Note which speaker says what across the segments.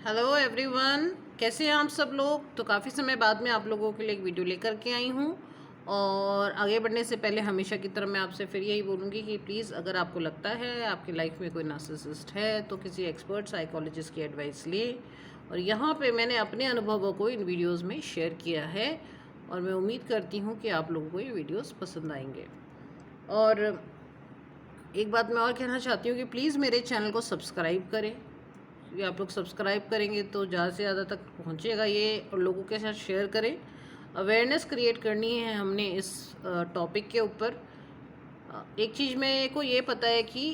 Speaker 1: Hello everyone, कैसे हैं आप सब लोग। तो काफ़ी समय बाद में आप लोगों के लिए एक वीडियो लेकर के आई हूँ। और आगे बढ़ने से पहले हमेशा की तरह मैं आपसे फिर यही बोलूँगी कि प्लीज़ अगर आपको लगता है आपकी लाइफ में कोई नार्सिसिस्ट है तो किसी एक्सपर्ट साइकोलॉजिस्ट की एडवाइस लें। और यहाँ पे मैंने अपने अनुभवों को इन वीडियोज़ में शेयर किया है और मैं उम्मीद करती हूँ कि आप लोगों को ये वीडियोज़ पसंद आएंगे। और एक बात मैं और कहना चाहती हूँ कि प्लीज़ मेरे चैनल को सब्सक्राइब करें। ये आप लोग सब्सक्राइब करेंगे तो ज़्यादा से ज़्यादा तक पहुँचेगा ये, और लोगों के साथ शेयर करें। अवेयरनेस क्रिएट करनी है हमने इस टॉपिक के ऊपर। एक चीज़ मेरे को ये पता है कि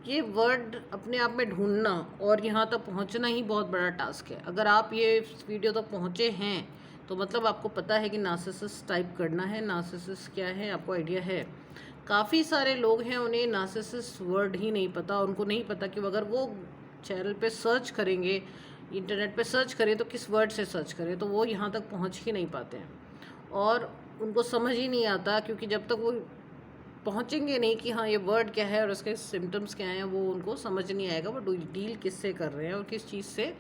Speaker 1: ये वर्ड अपने आप में ढूंढना और यहाँ तक पहुँचना ही बहुत बड़ा टास्क है। अगर आप ये वीडियो तक पहुँचे हैं तो मतलब आपको पता है कि नार्सिसिस्ट टाइप करना है, नार्सिसिस्ट क्या है आपको आइडिया है। काफ़ी सारे लोग हैं उन्हें नार्सिसिस्ट वर्ड ही नहीं पता, उनको नहीं पता कि अगर वो चैनल पे सर्च करेंगे, इंटरनेट पे सर्च करें तो किस वर्ड से सर्च करें, तो वो यहाँ तक पहुँच ही नहीं पाते हैं। और उनको समझ ही नहीं आता, क्योंकि जब तक वो पहुँचेंगे नहीं कि हाँ ये वर्ड क्या है और उसके सिम्टम्स क्या हैं, वो उनको समझ नहीं आएगा वो डील किससे कर रहे हैं और किस चीज़ से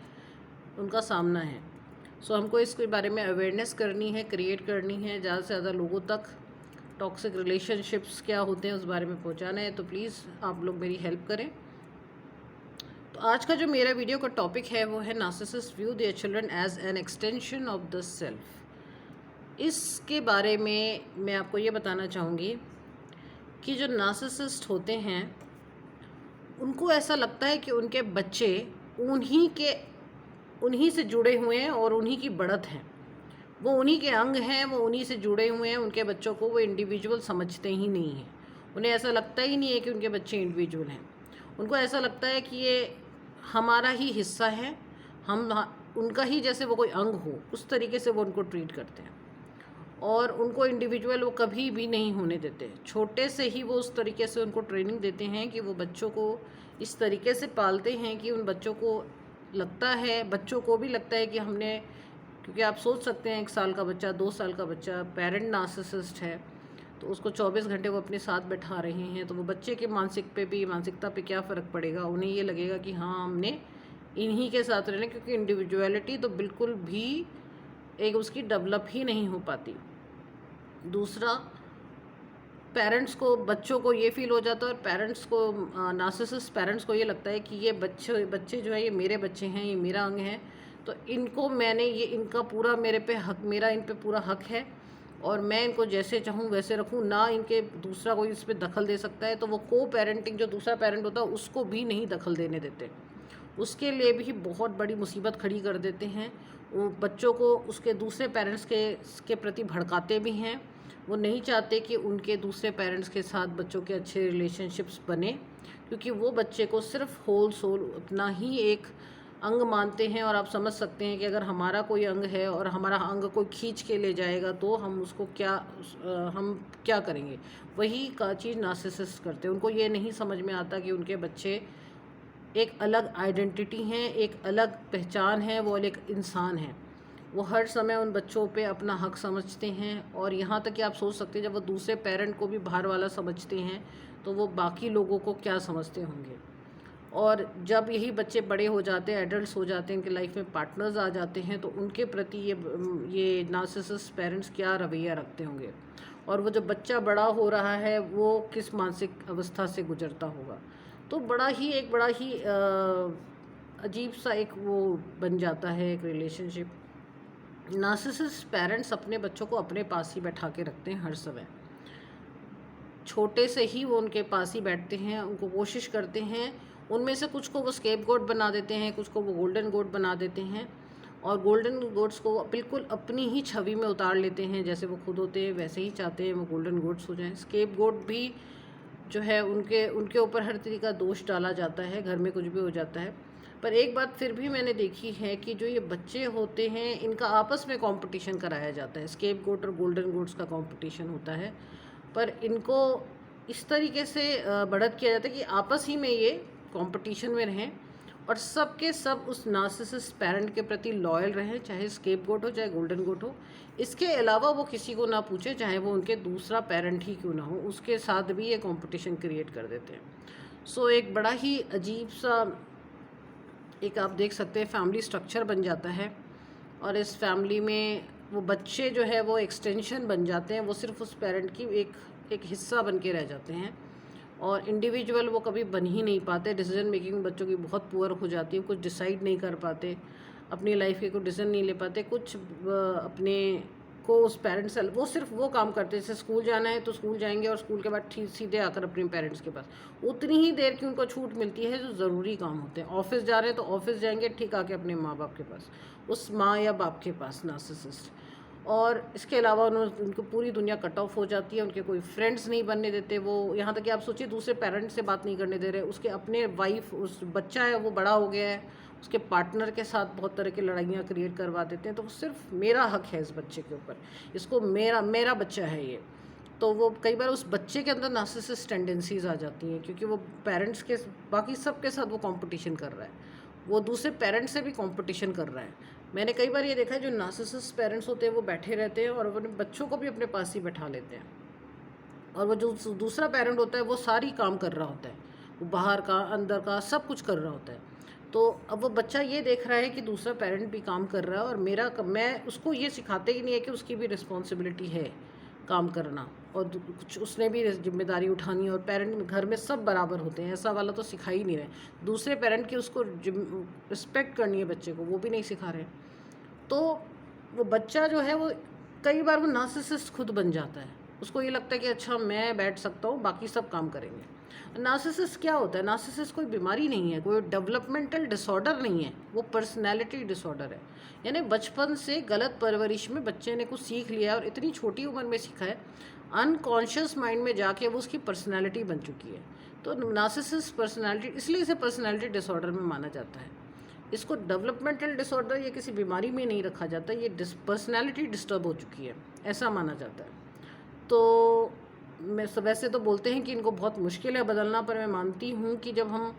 Speaker 1: उनका सामना है। सो हमको इसके बारे में अवेयरनेस करनी है, क्रिएट करनी है, ज़्यादा से ज़्यादा लोगों तक टॉक्सिक रिलेशनशिप्स क्या होते हैं उस बारे में पहुंचाना है। तो प्लीज़ आप लोग मेरी हेल्प करें। तो आज का जो मेरा वीडियो का टॉपिक है वो है narcissist view their children as an extension of the self. इसके बारे में मैं आपको ये बताना चाहूँगी कि जो नार्सिसिस्ट होते हैं उनको ऐसा लगता है कि उनके बच्चे उन्हीं से जुड़े हुए हैं और उन्हीं की बढ़त है, वो उन्हीं के अंग हैं, वो उन्हीं से जुड़े हुए हैं। उनके बच्चों को वो इंडिविजुअल समझते ही नहीं हैं। उन्हें ऐसा लगता ही नहीं है कि उनके बच्चे इंडिविजुअल हैं। उनको ऐसा लगता है कि ये हमारा ही हिस्सा है, हम उनका ही जैसे वो कोई अंग हो, उस तरीके से वो उनको ट्रीट करते हैं। और उनको इंडिविजुअल वो कभी भी नहीं होने देते। छोटे से ही वो उस तरीके से उनको ट्रेनिंग देते हैं कि वो बच्चों को इस तरीके से पालते हैं कि उन बच्चों को लगता है, बच्चों को भी लगता है कि हमने, क्योंकि आप सोच सकते हैं 1 साल का बच्चा, 2 साल का बच्चा पेरेंट नार्सिसिस्ट है तो उसको 24 घंटे वो अपने साथ बैठा रहे हैं, तो वो बच्चे के मानसिकता पे क्या फ़र्क पड़ेगा। उन्हें ये लगेगा कि हाँ हमने इन्हीं के साथ रहना, क्योंकि इंडिविजुअलिटी तो बिल्कुल भी एक उसकी डेवलप ही नहीं हो पाती। दूसरा, पेरेंट्स को, बच्चों को ये फील हो जाता है, और पेरेंट्स को, नार्सिसिस्ट पेरेंट्स को ये लगता है कि ये बच्चे जो है ये मेरे बच्चे हैं, ये मेरा अंग है, तो इनको मैंने, ये इनका पूरा मेरे पे हक, मेरा इन पे पूरा हक है और मैं इनको जैसे चाहूँ वैसे रखूँ, ना इनके दूसरा कोई इस पर दखल दे सकता है। तो वो को पेरेंटिंग, जो दूसरा पेरेंट होता है उसको भी नहीं दखल देने देते, उसके लिए भी बहुत बड़ी मुसीबत खड़ी कर देते हैं। वो बच्चों को उसके दूसरे पेरेंट्स के प्रति भड़काते भी हैं। वो नहीं चाहते कि उनके दूसरे पेरेंट्स के साथ बच्चों के अच्छे रिलेशनशिप्स बने, क्योंकि वो बच्चे को सिर्फ होल सोल अपना ही एक अंग मानते हैं। और आप समझ सकते हैं कि अगर हमारा कोई अंग है और हमारा अंग कोई खींच के ले जाएगा तो हम उसको हम क्या करेंगे। वही का चीज़ नार्सिसिस्ट करते हैं। उनको ये नहीं समझ में आता कि उनके बच्चे एक अलग आइडेंटिटी हैं, एक अलग पहचान है, वो एक इंसान है। वो हर समय उन बच्चों पे अपना हक समझते हैं। और यहाँ तक कि आप सोच सकते हैं जब वो दूसरे पेरेंट को भी बाहर वाला समझते हैं तो वो बाकी लोगों को क्या समझते होंगे। और जब यही बच्चे बड़े हो जाते हैं, एडल्ट्स हो जाते हैं, उनकी लाइफ में पार्टनर्स आ जाते हैं, तो उनके प्रति ये नार्सिसिस्ट पेरेंट्स क्या रवैया रखते होंगे, और वो जो बच्चा बड़ा हो रहा है वो किस मानसिक अवस्था से गुजरता होगा। तो बड़ा ही अजीब सा एक वो बन जाता है एक रिलेशनशिप। नार्सिसिस्ट पेरेंट्स अपने बच्चों को अपने पास ही बैठा के रखते हैं हर समय। छोटे से ही वो उनके पास ही बैठते हैं, उनको कोशिश करते हैं, उनमें से कुछ को वो स्केप गोट बना देते हैं, कुछ को वो गोल्डन गोट बना देते हैं, और गोल्डन गोट्स को बिल्कुल अपनी ही छवि में उतार लेते हैं। जैसे वो खुद होते हैं वैसे ही चाहते हैं वो गोल्डन गोट्स हो जाएं। स्केप गोट भी जो है उनके ऊपर हर तरीके का दोष डाला जाता है, घर में कुछ भी हो जाता है। पर एक बात फिर भी मैंने देखी है कि जो ये बच्चे होते हैं इनका आपस में कंपटीशन कराया जाता है, स्केप गोट और गोल्डन गोट्स का कंपटीशन होता है। पर इनको इस तरीके से बढ़त किया जाता है कि आपस ही में ये कंपटीशन में रहें और सब के सब उस नार्सिसिस्ट पेरेंट के प्रति लॉयल रहें, चाहे स्केप गोट हो चाहे गोल्डन गोट हो। इसके अलावा वो किसी को ना पूछे, चाहे वो उनके दूसरा पेरेंट ही क्यों ना हो, उसके साथ भी ये कंपटीशन क्रिएट कर देते हैं। सो एक बड़ा ही अजीब सा एक आप देख सकते हैं फैमिली स्ट्रक्चर बन जाता है, और इस फैमिली में वो बच्चे जो है वो एक्सटेंशन बन जाते हैं, वो सिर्फ उस पेरेंट की एक हिस्सा बन के रह जाते हैं, और इंडिविजुअल वो कभी बन ही नहीं पाते। डिसीजन मेकिंग बच्चों की बहुत पुअर हो जाती है, कुछ डिसाइड नहीं कर पाते, अपनी लाइफ के कोई डिसीजन नहीं ले पाते, कुछ अपने को उस पेरेंट्स से वो सिर्फ वो काम करते हैं, जैसे स्कूल जाना है तो स्कूल जाएंगे और स्कूल के बाद ठीक सीधे आकर अपने पेरेंट्स के पास उतनी ही देर की उनको छूट मिलती है जो ज़रूरी काम होते हैं। ऑफिस जा रहे हैं तो ऑफिस जाएंगे, ठीक आके अपने माँ बाप के पास, उस माँ या बाप के पास नार्सिसिस्ट। और इसके अलावा उनको पूरी दुनिया कट ऑफ हो जाती है, उनके कोई फ्रेंड्स नहीं बनने देते वो। यहाँ तक कि आप सोचिए दूसरे पेरेंट्स से बात नहीं करने दे रहे, उसके अपने वाइफ, उस बच्चा है वो बड़ा हो गया है, उसके पार्टनर के साथ बहुत तरह की लड़ाइयाँ क्रिएट करवा देते हैं। तो सिर्फ मेरा हक है इस बच्चे के ऊपर, इसको मेरा बच्चा है ये। तो वो कई बार उस बच्चे के अंदर नार्सिसिस्ट टेंडेंसीज आ जाती हैं, क्योंकि वो पेरेंट्स के बाकी सब के साथ वो कंपटीशन कर रहा है, वो दूसरे पेरेंट्स से भी कंपटीशन कर रहा है। मैंने कई बार ये देखा है जो नार्सिसिस्ट पेरेंट्स होते हैं वो बैठे रहते हैं और अपने बच्चों को भी अपने पास ही बैठा लेते हैं, और वो जो दूसरा पेरेंट होता है वो सारी काम कर रहा होता है, वो बाहर का अंदर का सब कुछ कर रहा होता है। तो अब वो बच्चा ये देख रहा है कि दूसरा पेरेंट भी काम कर रहा है, और मैं उसको ये सिखाते ही नहीं है कि उसकी भी रिस्पॉन्सिबिलिटी है काम करना, और कुछ उसने भी जिम्मेदारी उठानी है, और पेरेंट घर में सब बराबर होते हैं ऐसा वाला तो सिखा ही नहीं रहे। दूसरे पेरेंट की उसको रिस्पेक्ट करनी है बच्चे को, वो भी नहीं सिखा रहे। तो वो बच्चा जो है वो कई बार वो नार्सिसिस्ट खुद बन जाता है, उसको ये लगता है कि अच्छा मैं बैठ सकता हूँ, बाकी सब काम करेंगे। नार्सिसिस्ट क्या होता है? नार्सिसिस्ट कोई बीमारी नहीं है, कोई डेवलपमेंटल डिसऑर्डर नहीं है, वो पर्सनैलिटी डिसऑर्डर है। यानी बचपन से गलत परवरिश में बच्चे ने कुछ सीख लिया है और इतनी छोटी उम्र में सीखा है, अनकॉन्शियस माइंड में जाके वो उसकी पर्सनैलिटी बन चुकी है। तो नार्सिसिस्ट पर्सनैलिटी, इसलिए इसे पर्सनैलिटी डिसऑर्डर में माना जाता है। इसको डेवलपमेंटल डिसऑर्डर या किसी बीमारी में नहीं रखा जाता, ये पर्सनैलिटी डिस्टर्ब हो चुकी है ऐसा माना जाता है। तो मैं वैसे तो बोलते हैं कि इनको बहुत मुश्किल है बदलना, पर मैं मानती हूँ कि जब हम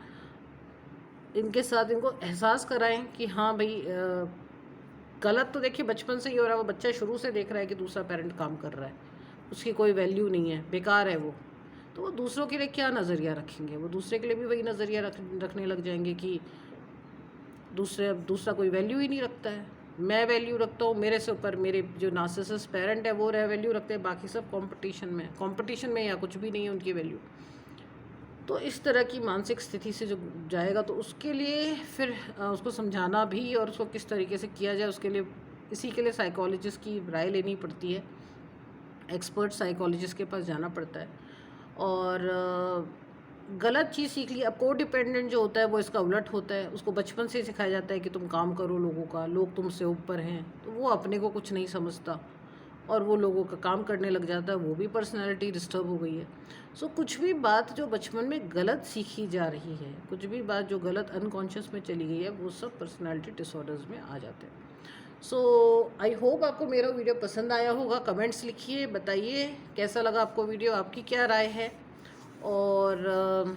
Speaker 1: इनके साथ इनको एहसास कराएं कि हाँ भाई गलत तो देखिए बचपन से ही हो रहा है, वो बच्चा शुरू से देख रहा है कि दूसरा पेरेंट काम कर रहा है, उसकी कोई वैल्यू नहीं है, बेकार है वो, तो वो दूसरों के लिए क्या नज़रिया रखेंगे? वो दूसरे के लिए भी वही नज़रिया रखने लग जाएंगे कि दूसरा कोई वैल्यू ही नहीं रखता है, मैं वैल्यू रखता हूँ, मेरे से ऊपर मेरे जो नार्सिसिस्ट पेरेंट है वो वैल्यू रखते हैं, बाकी सब कंपटीशन में या कुछ भी नहीं है उनकी वैल्यू। तो इस तरह की मानसिक स्थिति से जो जाएगा तो उसके लिए फिर उसको समझाना भी और उसको किस तरीके से किया जाए, उसके लिए इसी के लिए साइकोलॉजिस्ट की राय लेनी पड़ती है, एक्सपर्ट साइकोलॉजिस्ट के पास जाना पड़ता है। और गलत चीज़ सीख ली। अब को डिपेंडेंट जो होता है वो इसका उलट होता है, उसको बचपन से सिखाया जाता है कि तुम काम करो लोगों का, लोग तुमसे ऊपर हैं, तो वो अपने को कुछ नहीं समझता और वो लोगों का काम करने लग जाता है, वो भी पर्सनैलिटी डिस्टर्ब हो गई है। सो कुछ भी बात जो बचपन में गलत सीखी जा रही है, कुछ भी बात जो गलत अनकॉन्शियस में चली गई है, वो सब पर्सनैलिटी डिसऑर्डर्स में आ जाते हैं। सो आई होप आपको मेरा वीडियो पसंद आया होगा। कमेंट्स लिखिए, बताइए कैसा लगा आपको वीडियो, आपकी क्या राय है। और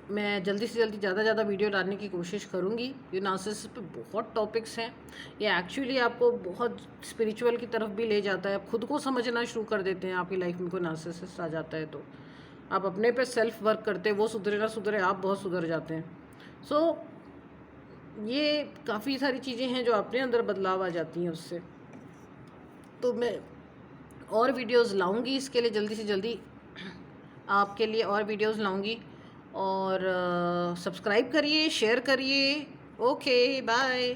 Speaker 1: मैं जल्दी से जल्दी ज़्यादा वीडियो डालने की कोशिश करूँगी। ये नार्सिसिज्म पे बहुत टॉपिक्स हैं, ये एक्चुअली आपको बहुत स्पिरिचुअल की तरफ भी ले जाता है। आप खुद को समझना शुरू कर देते हैं, आपकी लाइफ में कोई नार्सिसिस्ट आ जाता है तो आप अपने पे सेल्फ वर्क करते हैं, वो सुधरे ना सुधरे आप बहुत सुधर जाते हैं। सो ये काफ़ी सारी चीज़ें हैं जो अपने अंदर बदलाव आ जाती हैं उससे। तो मैं और वीडियोस लाऊंगी इसके लिए, जल्दी से जल्दी आपके लिए और वीडियोस लाऊंगी। और सब्सक्राइब करिए, शेयर करिए। Okay, bye.